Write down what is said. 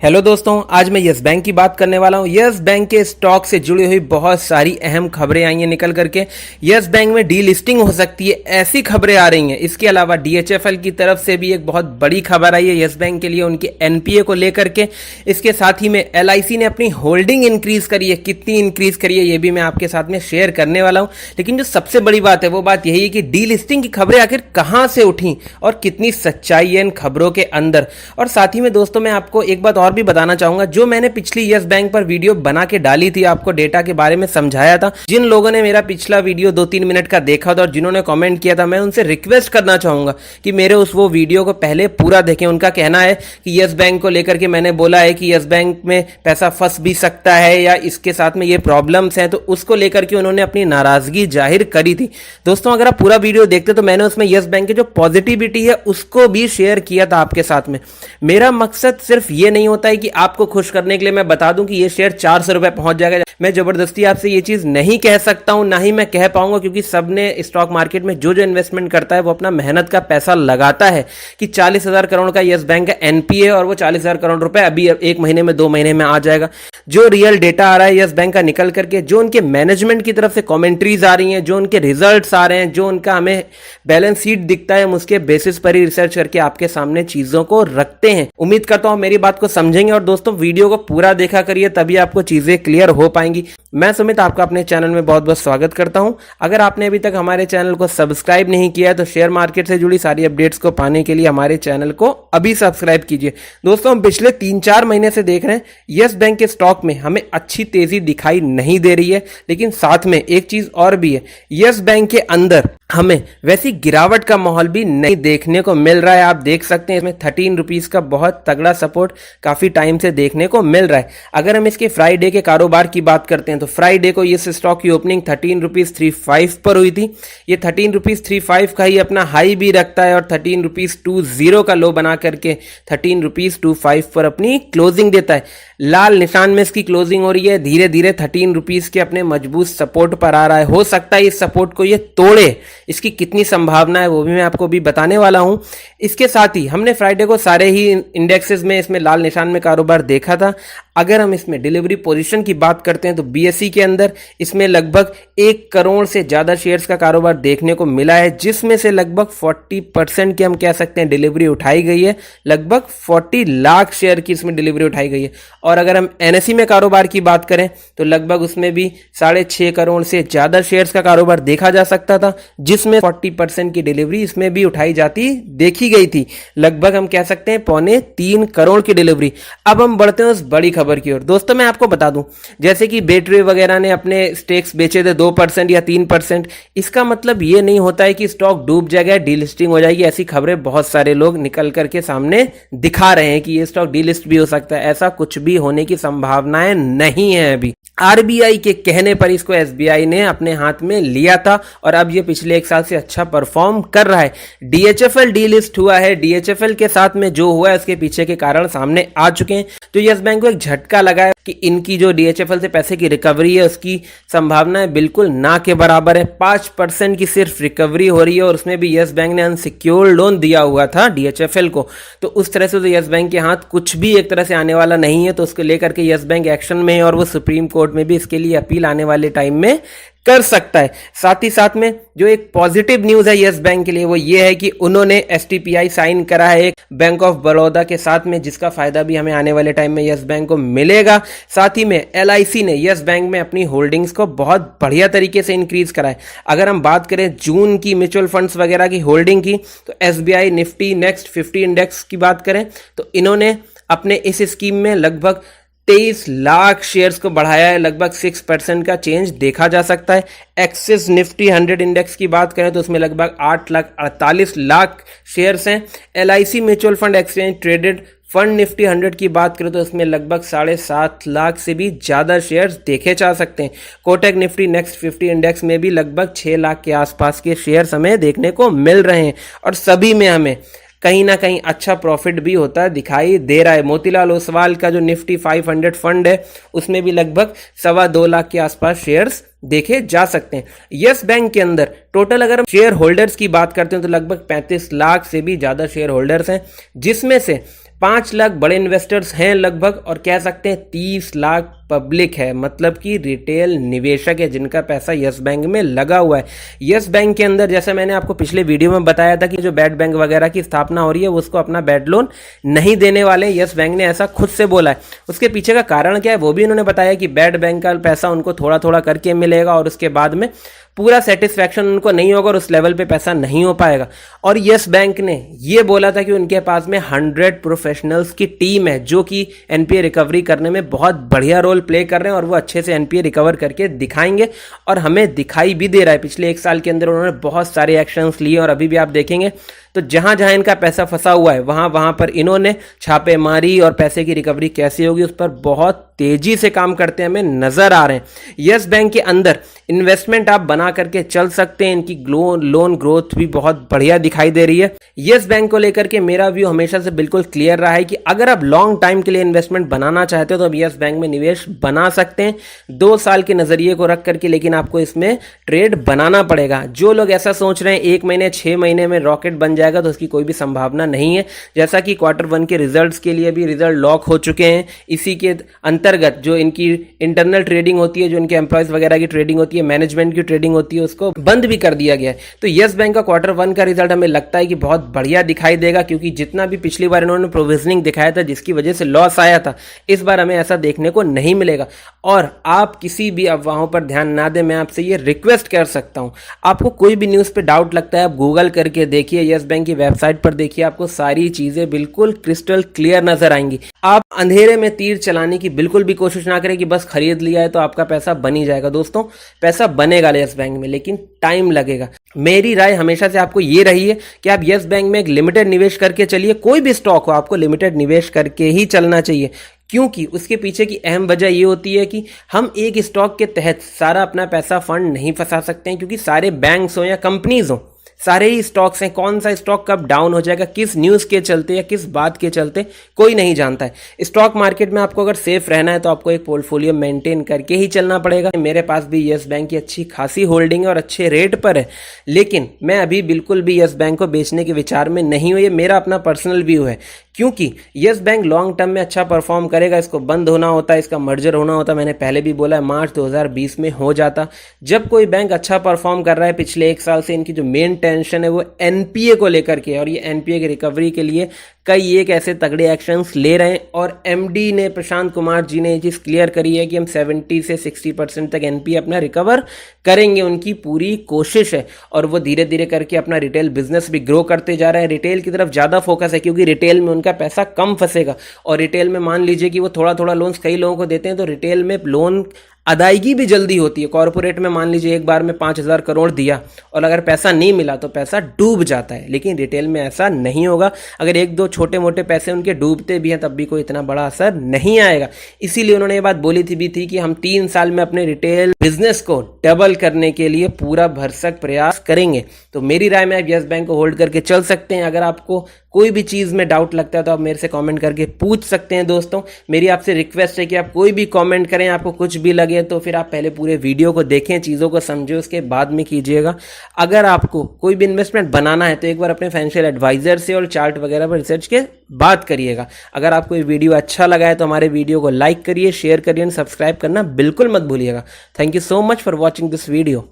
Hello दोस्तों, आज मैं यस बैंक की बात करने वाला हूं। यस बैंक के स्टॉक से जुड़ी हुई बहुत सारी अहम खबरें आई हैं निकल करके। यस बैंक में डी लिस्टिंग हो सकती है, ऐसी खबरें आ रही हैं। इसके अलावा डीएचएफएल की तरफ से भी एक बहुत बड़ी खबर आई है यस बैंक के लिए, उनके एनपीए को लेकर के। इसके साथ ही में एलआईसी ने अपनी होल्डिंग इंक्रीज करी है। कितनी इंक्रीज करी है ये भी मैं आपके साथ में शेयर करने वाला हूं। लेकिन जो सबसे बड़ी बात है वो बात यही है कि डी लिस्टिंग की खबरें आखिर कहां से उठी और कितनी सच्चाई है इन खबरों के अंदर। और साथ ही में दोस्तों मैं आपको एक बात और भी बताना चाहूंगा, जो मैंने पिछली यस बैंक पर वीडियो बना के डाली थी, आपको डेटा के बारे में समझाया था। जिन लोगों ने मेरा पिछला वीडियो 2-3 मिनट का देखा था और जिन्होंने कमेंट किया था, मैं उनसे रिक्वेस्ट करना चाहूंगा कि मेरे उस वो वीडियो को पहले पूरा देखें। उनका कहना है कि यस बैंक को लेकर के मैंने बोला है कि यस बैंक में पैसा फंस भी सकता है या इसके साथ में ये प्रॉब्लम्स हैं, तो उसको लेकर के उन्होंने अपनी नाराजगी जाहिर करी थी। दोस्तों अगर आप पूरा वीडियो देखते तो मैंने उसमें यस बैंक की जो पॉजिटिविटी है उसको भी शेयर किया था आपके साथ में। मेरा मकसद सिर्फ ये नहीं होता है कि आपको खुश करने के लिए मैं बता दूं कि ये शेयर 400 रुपए पहुंच जाएगा। मैं जबरदस्ती आपसे ये चीज नहीं कह सकता हूं, ना ही मैं कह पाऊंगा, क्योंकि सबने स्टॉक मार्केट में जो इन्वेस्टमेंट करता है वो अपना मेहनत का पैसा लगाता है। कि 40,000 करोड़ का यस बैंक का एनपीए और वो 40,000 करोड़ रुपए अभी 1 महीने में 2 महीने में आ जाएगा। जो रियल डेटा आ रहा है यस बैंक का निकल करके, जो उनके मैनेजमेंट की तरफ से कॉमेंट्रीज आ रही हैं, जो उनके रिजल्ट्स आ रहे हैं, जो उनका हमें बैलेंस शीट दिखता है, हम उसके बेसिस पर ही रिसर्च करके आपके सामने चीजों को रखते हैं। उम्मीद करता हूं मेरी बात को समझेंगे और दोस्तों वीडियो को पूरा देखा करिए, तभी आपको चीजें क्लियर हो पाएंगी। मैं सुमित आपका अपने चैनल में बहुत बहुत स्वागत करता हूं। अगर आपने अभी तक हमारे चैनल को सब्सक्राइब नहीं किया है तो शेयर मार्केट से जुड़ी सारी अपडेट्स को पाने के लिए हमारे चैनल को अभी सब्सक्राइब कीजिए। दोस्तों हम पिछले 3-4 महीने से देख रहे हैं यस बैंक के स्टॉक में हमें अच्छी तेजी दिखाई नहीं दे रही है, लेकिन साथ में एक चीज और भी है, यस बैंक के अंदर हमें वैसी गिरावट का माहौल भी नहीं देखने को मिल रहा है। आप देख सकते हैं इसमें 13 रुपीज का बहुत तगड़ा सपोर्ट काफी टाइम से देखने को मिल रहा है। अगर हम इसके फ्राइडे के कारोबार की बात करते हैं तो फ्राइडे को इस स्टॉक की ओपनिंग 13 रुपीज 35 पर हुई थी। ये 13 रुपीज 35 का ही अपना हाई भी रखता है और 13 रुपीज 20 का लो बना करके 13 रुपीज 25 पर अपनी क्लोजिंग देता है। लाल निशान में इसकी क्लोजिंग हो रही है। धीरे धीरे 13 रुपीज के अपने मजबूत सपोर्ट पर आ रहा है। हो सकता है इस सपोर्ट को ये तोड़े, इसकी कितनी संभावना है वो भी मैं आपको भी बताने वाला हूं। इसके साथ ही हमने फ्राइडे को सारे ही इंडेक्सेस में इसमें लाल निशान में कारोबार देखा था। अगर हम इसमें डिलीवरी पोजीशन की बात करते हैं तो बीएसई के अंदर इसमें लगभग 1 करोड़ से ज्यादा शेयर्स का कारोबार देखने को मिला है, जिसमें से लगभग 40% की हम कह सकते हैं डिलीवरी उठाई गई है। लगभग 40 लाख शेयर की इसमें डिलीवरी उठाई गई है। और अगर हम एनएसई में कारोबार की बात करें तो लगभग उसमें भी 6.5 करोड़ से ज्यादा शेयर्स का कारोबार देखा जा सकता था, जिसमें 40% की डिलीवरी इसमें भी उठाई जाती देखी गई थी। लगभग हम कह सकते हैं 2.25 करोड़ की डिलीवरी। अब हम बढ़ते हैं उस बड़ी खबर की ओर। दोस्तों मैं आपको बता दूं, जैसे कि बेटवे वगैरह ने अपने स्टेक्स बेचे थे 2% या 3%, इसका मतलब ये नहीं होता है कि स्टॉक डूब जाएगा, डीलिस्टिंग हो जाएगी। ऐसी खबरें बहुत सारे लोग निकल करके सामने दिखा रहे हैं कि ये स्टॉक डीलिस्ट भी हो सकता है। ऐसा कुछ भी होने की संभावनाएं नहीं है। अभी आरबीआई के कहने पर इसको एसबीआई ने अपने हाथ में लिया था और अब ये पिछले 1 साल से अच्छा परफॉर्म कर रहा है। डीएचएफएल डीलिस्ट हुआ है। डीएचएफएल के साथ में जो हुआ है उसके पीछे के कारण सामने आ चुके हैं। तो यस बैंक को एक झटका लगा है कि इनकी जो डीएचएफएल से पैसे की रिकवरी है उसकी संभावनाएं बिल्कुल ना के बराबर है। 5% की सिर्फ रिकवरी हो रही है और उसमें भी यस बैंक ने अनसिक्योर्ड लोन दिया हुआ था डीएचएफएल को। तो उस तरह से तो यस बैंक के हाथ कुछ भी एक तरह से आने वाला नहीं है। तो उसको लेकर के यस बैंक एक्शन में है और वो सुप्रीम कोर्ट में भी इसके लिए अपील आने वाले टाइम में कर सकता है। साथ ही साथ में जो एक पॉजिटिव न्यूज है यस बैंक के लिए वो ये है कि उन्होंने एसटीपीआई साइन करा है एक बैंक ऑफ बड़ौदा के साथ में, जिसका फायदा भी हमें आने वाले टाइम में यस बैंक को मिलेगा। साथ ही में एलआईसी ने यस बैंक में अपनी होल्डिंग्स को बहुत बढ़िया तरीके से इंक्रीज करा है। अगर हम बात करें जून की म्यूचुअल फंड्स वगैरह की होल्डिंग की तो एसबीआई निफ्टी नेक्स्ट 50 इंडेक्स की बात करें तो इन्होंने अपने इस स्कीम में लगभग 23 लाख शेयर्स को बढ़ाया है। लगभग 6% का चेंज देखा जा सकता है। एक्सिस निफ्टी 100 इंडेक्स की बात करें तो उसमें लगभग 8,48 लाख शेयर्स हैं। LIC mutual fund exchange traded fund Nifty 100 की बात करें तो उसमें लगभग 7.5 लाख से भी ज्यादा शेयर्स देखे जा सकते हैं। कोटक निफ्टी नेक्स्ट 50 इंडेक्स में भी लगभग 6 लाख के आसपास के शेयर्स हमें देखने को मिल रहे हैं और सभी में हमें कहीं ना कहीं अच्छा प्रॉफिट भी होता है दिखाई दे रहा है। मोतीलाल ओसवाल का जो निफ्टी 500 फंड है उसमें भी लगभग 2.25 लाख के आसपास शेयर्स देखे जा सकते हैं। यस बैंक के अंदर टोटल अगर हम शेयर होल्डर्स की बात करते हैं तो लगभग 35 लाख से भी ज्यादा शेयर होल्डर्स हैं, जिसमें से 5 लाख बड़े इन्वेस्टर्स हैं लगभग, और कह सकते हैं 30 लाख पब्लिक है, मतलब कि रिटेल निवेशक है जिनका पैसा यस बैंक में लगा हुआ है। यस बैंक के अंदर जैसे मैंने आपको पिछले वीडियो में बताया था कि जो बैड बैंक वगैरह की स्थापना हो रही है उसको अपना बैड लोन नहीं देने वाले, यस बैंक ने ऐसा खुद से बोला है। उसके पीछे का कारण क्या है वो भी उन्होंने बताया कि बैड बैंक का पैसा उनको थोड़ा थोड़ा करके मिलेगा और उसके बाद में पूरा सेटिस्फैक्शन उनको नहीं होगा और उस लेवल पे पैसा नहीं हो पाएगा। और यस बैंक ने ये बोला था कि उनके पास में 100 प्रोफेशनल्स की टीम है जो कि एनपीए रिकवरी करने में बहुत बढ़िया रोल प्ले कर रहे हैं और वो अच्छे से एनपीए रिकवर करके दिखाएंगे, और हमें दिखाई भी दे रहा है। पिछले 1 साल के अंदर उन्होंने बहुत सारे एक्शंस लिए और अभी भी आप देखेंगे तो जहां जहां इनका पैसा फंसा हुआ है वहां वहां पर इन्होंने छापेमारी और पैसे की रिकवरी कैसे होगी उस पर बहुत तेजी से काम करते हमें नजर आ रहे हैं। यस बैंक के अंदर इन्वेस्टमेंट आप बना करके चल सकते हैं, इनकी लोन ग्रोथ भी बहुत बढ़िया दिखाई दे रही है। यस बैंक को लेकर के मेरा व्यू हमेशा से बिल्कुल क्लियर रहा है कि अगर आप लॉन्ग टाइम के लिए इन्वेस्टमेंट बनाना चाहते हो तो आप यस बैंक में निवेश बना सकते हैं 2 साल के नजरिए को रख करके, लेकिन आपको इसमें ट्रेड बनाना पड़ेगा। जो लोग ऐसा सोच रहे हैं 1 महीने 6 महीने में रॉकेट बन जाएगा तो उसकी कोई भी संभावना नहीं है। जैसा कि Q1 के रिजल्ट्स के लिए भी रिजल्ट लॉक हो चुके हैं, इसी के अंतर्गत जो इनकी इंटरनल ट्रेडिंग होती है, जो इनके एम्प्लॉयज वगैरह की ट्रेडिंग होती है, मैनेजमेंट की ट्रेडिंग होती है, उसको बंद भी कर दिया गया है। तो यस बैंक का Q1 का रिजल्ट हमें लगता है कि बहुत बढ़िया दिखाई देगा, क्योंकि जितना भी पिछली बार इन्होंने प्रोविजनिंग दिखाया था जिसकी वजह से लॉस आया था, इस बार हमें ऐसा देखने को नहीं मिलेगा। और आप किसी भी अफवाहों पर ध्यान ना दें, मैं आपसे ये रिक्वेस्ट कर सकता हूं। आपको कोई भी न्यूज़ पे डाउट लगता है आप गूगल करके देखिए, यस बैंक की वेबसाइट पर देखिए, आपको सारी चीजें बिल्कुल क्रिस्टल क्लियर नजर आएंगी। आप अंधेरे में तीर चलाने की बिल्कुल भी कोशिश ना करें कि बस खरीद लिया है तो आपका पैसा बन ही जाएगा। दोस्तों, पैसा बनेगा यस बैंक में, लेकिन टाइम लगेगा। मेरी राय हमेशा से आपको ये रही है कि आप यस बैंक में एक लिमिटेड निवेश करके चलिए। कोई भी स्टॉक हो आपको लिमिटेड निवेश करके ही चलना चाहिए, क्योंकि उसके पीछे की अहम वजह ये होती है कि हम एक स्टॉक के तहत सारा अपना पैसा फंड नहीं फंसा सकते हैं, क्योंकि सारे बैंक्स हो या कंपनीज हो, सारे ही स्टॉक्स हैं। कौन सा स्टॉक कब डाउन हो जाएगा, किस न्यूज़ के चलते या किस बात के चलते, कोई नहीं जानता है। स्टॉक मार्केट में आपको अगर सेफ रहना है तो आपको एक पोर्टफोलियो मेंटेन करके ही चलना पड़ेगा। मेरे पास भी यस बैंक की अच्छी खासी होल्डिंग है और अच्छे रेट पर है, लेकिन मैं अभी बिल्कुल भी यस बैंक को बेचने के विचार में नहीं हूं। ये मेरा अपना पर्सनल व्यू है, क्योंकि यस बैंक लॉन्ग टर्म में अच्छा परफॉर्म करेगा। इसको बंद होना होता है, इसका मर्जर होना होता है, मैंने पहले भी बोला है मार्च 2020 में हो जाता। जब कोई बैंक अच्छा परफॉर्म कर रहा है, पिछले 1 साल से इनकी जो मेन टेंशन है वो एनपीए को लेकर के, और ये एनपीए की रिकवरी के लिए कई एक ऐसे तगड़े एक्शंस ले रहे हैं। और एमडी ने, प्रशांत कुमार जी ने ये चीज़ क्लियर करी है कि हम 70 से 60% तक एनपीए अपना रिकवर करेंगे, उनकी पूरी कोशिश है। और वो धीरे धीरे करके अपना रिटेल बिजनेस भी ग्रो करते जा रहे हैं। रिटेल की तरफ ज़्यादा फोकस है, क्योंकि रिटेल में उनका पैसा कम फंसेगा। और रिटेल में मान लीजिए कि वो थोड़ा थोड़ा लोन्स कई लोगों को देते हैं, तो रिटेल में लोन अदायगी भी जल्दी होती है। कॉर्पोरेट में मान लीजिए एक बार में 5,000 करोड़ दिया और अगर पैसा नहीं मिला तो पैसा डूब जाता है, लेकिन रिटेल में ऐसा नहीं होगा। अगर 1-2 छोटे मोटे पैसे उनके डूबते भी हैं तब भी कोई इतना बड़ा असर नहीं आएगा। इसीलिए उन्होंने ये बात बोली थी कि हम 3 साल में अपने रिटेल बिजनेस को डबल करने के लिए पूरा भरसक प्रयास करेंगे। तो मेरी राय में आप यस बैंक को होल्ड करके चल सकते हैं। अगर आपको कोई भी चीज़ में डाउट लगता है तो आप मेरे से कमेंट करके पूछ सकते हैं। दोस्तों, मेरी आपसे रिक्वेस्ट है कि आप कोई भी कमेंट करें, आपको कुछ भी लगे तो फिर आप पहले पूरे वीडियो को देखें, चीज़ों को समझें, उसके बाद में कीजिएगा। अगर आपको कोई भी इन्वेस्टमेंट बनाना है तो एक बार अपने फाइनेंशियल एडवाइजर से और चार्ट वगैरह पर रिसर्च के बात करिएगा। अगर आपको ये वीडियो अच्छा लगा है तो हमारे वीडियो को लाइक करिए, शेयर करिए और सब्सक्राइब करना बिल्कुल मत भूलिएगा। Thank you so much for watching this video.